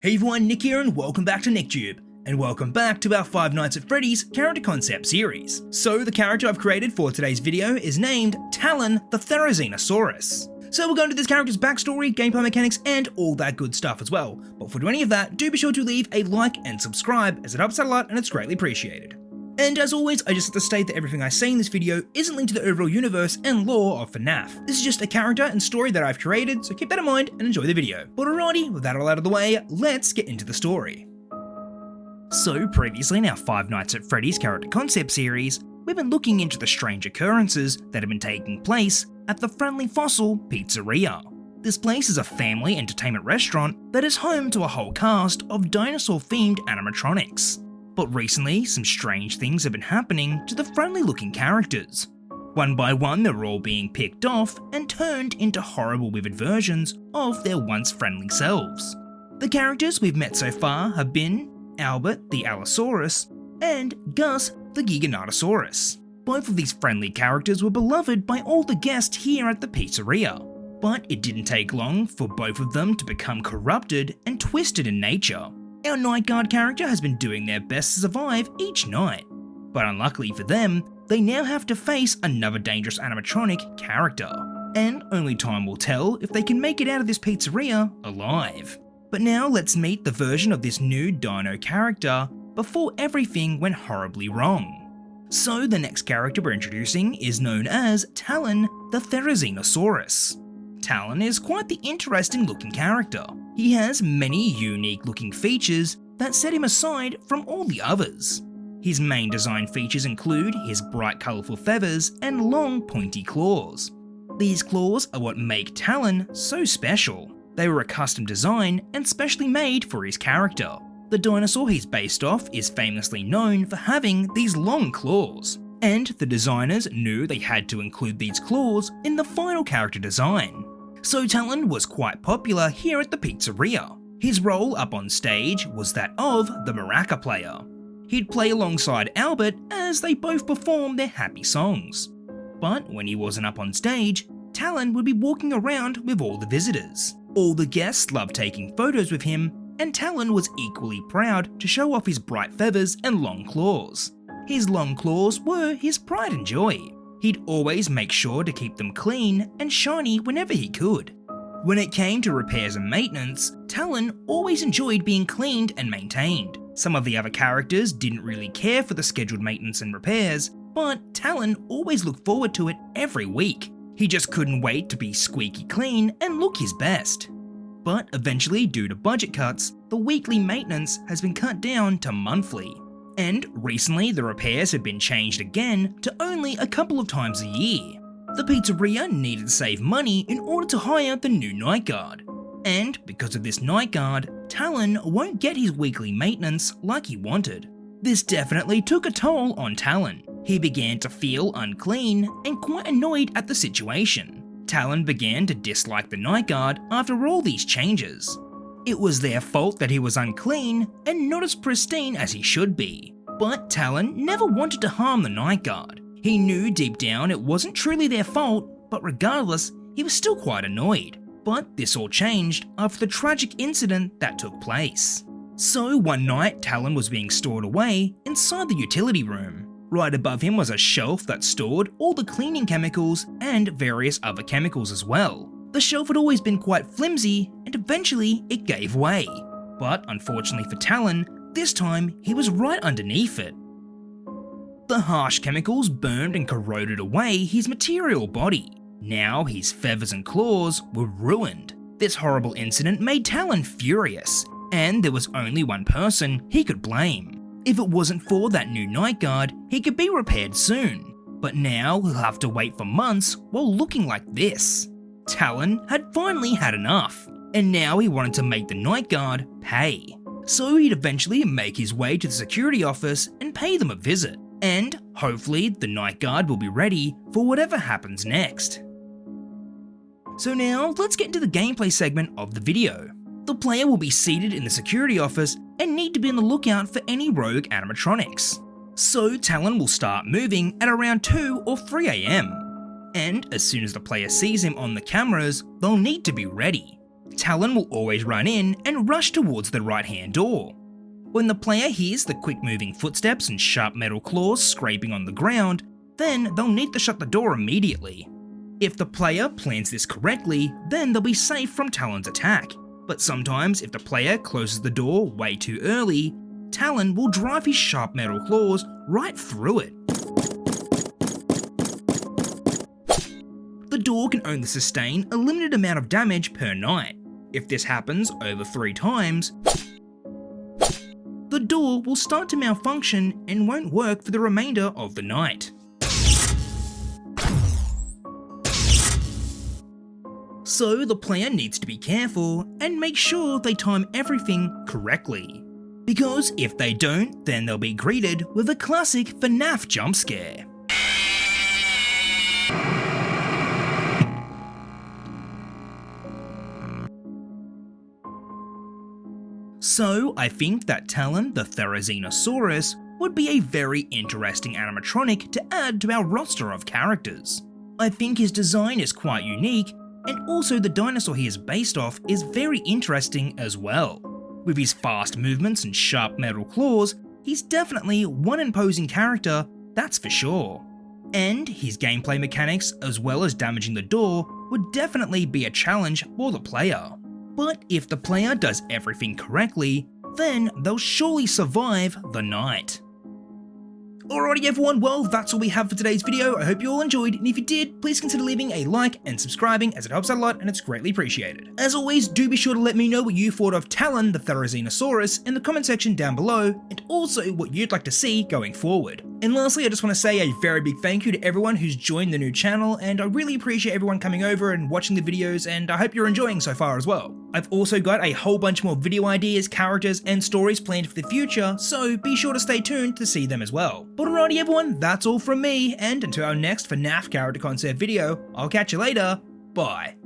Hey everyone, Nick here and welcome back to NickTube, and welcome back to our Five Nights at Freddy's character concept series. So the character I've created for today's video is named Talon the Therosinosaurus. So we're going to this character's backstory, gameplay mechanics, and all that good stuff as well. But before doing any of that, do be sure to leave a like and subscribe as it helps out a lot and it's greatly appreciated. And as always, I just have to state that everything I say in this video isn't linked to the overall universe and lore of FNAF. This is just a character and story that I've created, so keep that in mind and enjoy the video. But alrighty, with that all out of the way, let's get into the story. So previously in our Five Nights at Freddy's character concept series, we've been looking into the strange occurrences that have been taking place at the Friendly Fossil Pizzeria. This place is a family entertainment restaurant that is home to a whole cast of dinosaur-themed animatronics. But recently, some strange things have been happening to the friendly-looking characters. One by one, they're all being picked off and turned into horrible withered versions of their once friendly selves. The characters we've met so far have been Albert the Allosaurus and Gus the Giganotosaurus. Both of these friendly characters were beloved by all the guests here at the pizzeria, but it didn't take long for both of them to become corrupted and twisted in nature. Our night guard character has been doing their best to survive each night, but unluckily for them, they now have to face another dangerous animatronic character, and only time will tell if they can make it out of this pizzeria alive. But now let's meet the version of this new dino character before everything went horribly wrong. So the next character we're introducing is known as Talon the Therosinosaurus. Talon is quite the interesting looking character. He has many unique looking features that set him aside from all the others. His main design features include his bright colourful feathers and long pointy claws. These claws are what make Talon so special. They were a custom design and specially made for his character. The dinosaur he's based off is famously known for having these long claws, and the designers knew they had to include these claws in the final character design. So Talon was quite popular here at the pizzeria. His role up on stage was that of the maraca player. He'd play alongside Albert as they both performed their happy songs. But when he wasn't up on stage, Talon would be walking around with all the visitors. All the guests loved taking photos with him, and Talon was equally proud to show off his bright feathers and long claws. His long claws were his pride and joy. He'd always make sure to keep them clean and shiny whenever he could. When it came to repairs and maintenance, Talon always enjoyed being cleaned and maintained. Some of the other characters didn't really care for the scheduled maintenance and repairs, but Talon always looked forward to it every week. He just couldn't wait to be squeaky clean and look his best. But eventually, due to budget cuts, the weekly maintenance has been cut down to monthly. And recently the repairs have been changed again to only a couple of times a year. The pizzeria needed to save money in order to hire the new night guard. And because of this night guard, Talon won't get his weekly maintenance like he wanted. This definitely took a toll on Talon. He began to feel unclean and quite annoyed at the situation. Talon began to dislike the night guard after all these changes. It was their fault that he was unclean and not as pristine as he should be. But Talon never wanted to harm the night guard. He knew deep down it wasn't truly their fault, but regardless, he was still quite annoyed. But this all changed after the tragic incident that took place. So one night, Talon was being stored away inside the utility room. Right above him was a shelf that stored all the cleaning chemicals and various other chemicals as well. The shelf had always been quite flimsy, and eventually it gave way. But unfortunately for Talon, this time he was right underneath it. The harsh chemicals burned and corroded away his material body. Now his feathers and claws were ruined. This horrible incident made Talon furious, and there was only one person he could blame. If it wasn't for that new night guard, he could be repaired soon. But now he'll have to wait for months while looking like this. Talon had finally had enough, and now he wanted to make the night guard pay. So he'd eventually make his way to the security office and pay them a visit. And hopefully the night guard will be ready for whatever happens next. So now let's get into the gameplay segment of the video. The player will be seated in the security office and need to be on the lookout for any rogue animatronics. So Talon will start moving at around 2 or 3 AM. And as soon as the player sees him on the cameras, they'll need to be ready. Talon will always run in and rush towards the right-hand door. When the player hears the quick-moving footsteps and sharp metal claws scraping on the ground, then they'll need to shut the door immediately. If the player plans this correctly, then they'll be safe from Talon's attack. But sometimes if the player closes the door way too early, Talon will drive his sharp metal claws right through it. The door can only sustain a limited amount of damage per night. If this happens over 3 times, the door will start to malfunction and won't work for the remainder of the night. So the player needs to be careful and make sure they time everything correctly. Because if they don't, then they'll be greeted with a classic FNAF jump scare. So I think that Talon the Therosinosaurus would be a very interesting animatronic to add to our roster of characters. I think his design is quite unique, and also the dinosaur he is based off is very interesting as well. With his fast movements and sharp metal claws, he's definitely one imposing character, that's for sure. And his gameplay mechanics as well as damaging the door would definitely be a challenge for the player. But if the player does everything correctly, then they'll surely survive the night. Alrighty everyone, well that's all we have for today's video. I hope you all enjoyed, and if you did, please consider leaving a like and subscribing as it helps out a lot and it's greatly appreciated. As always, do be sure to let me know what you thought of Talon the Therosinosaurus in the comment section down below, and also what you'd like to see going forward. And lastly, I just want to say a very big thank you to everyone who's joined the new channel, and I really appreciate everyone coming over and watching the videos, and I hope you're enjoying so far as well. I've also got a whole bunch more video ideas, characters, and stories planned for the future, so be sure to stay tuned to see them as well. But alrighty everyone, that's all from me, and until our next FNAF character concept video, I'll catch you later, bye.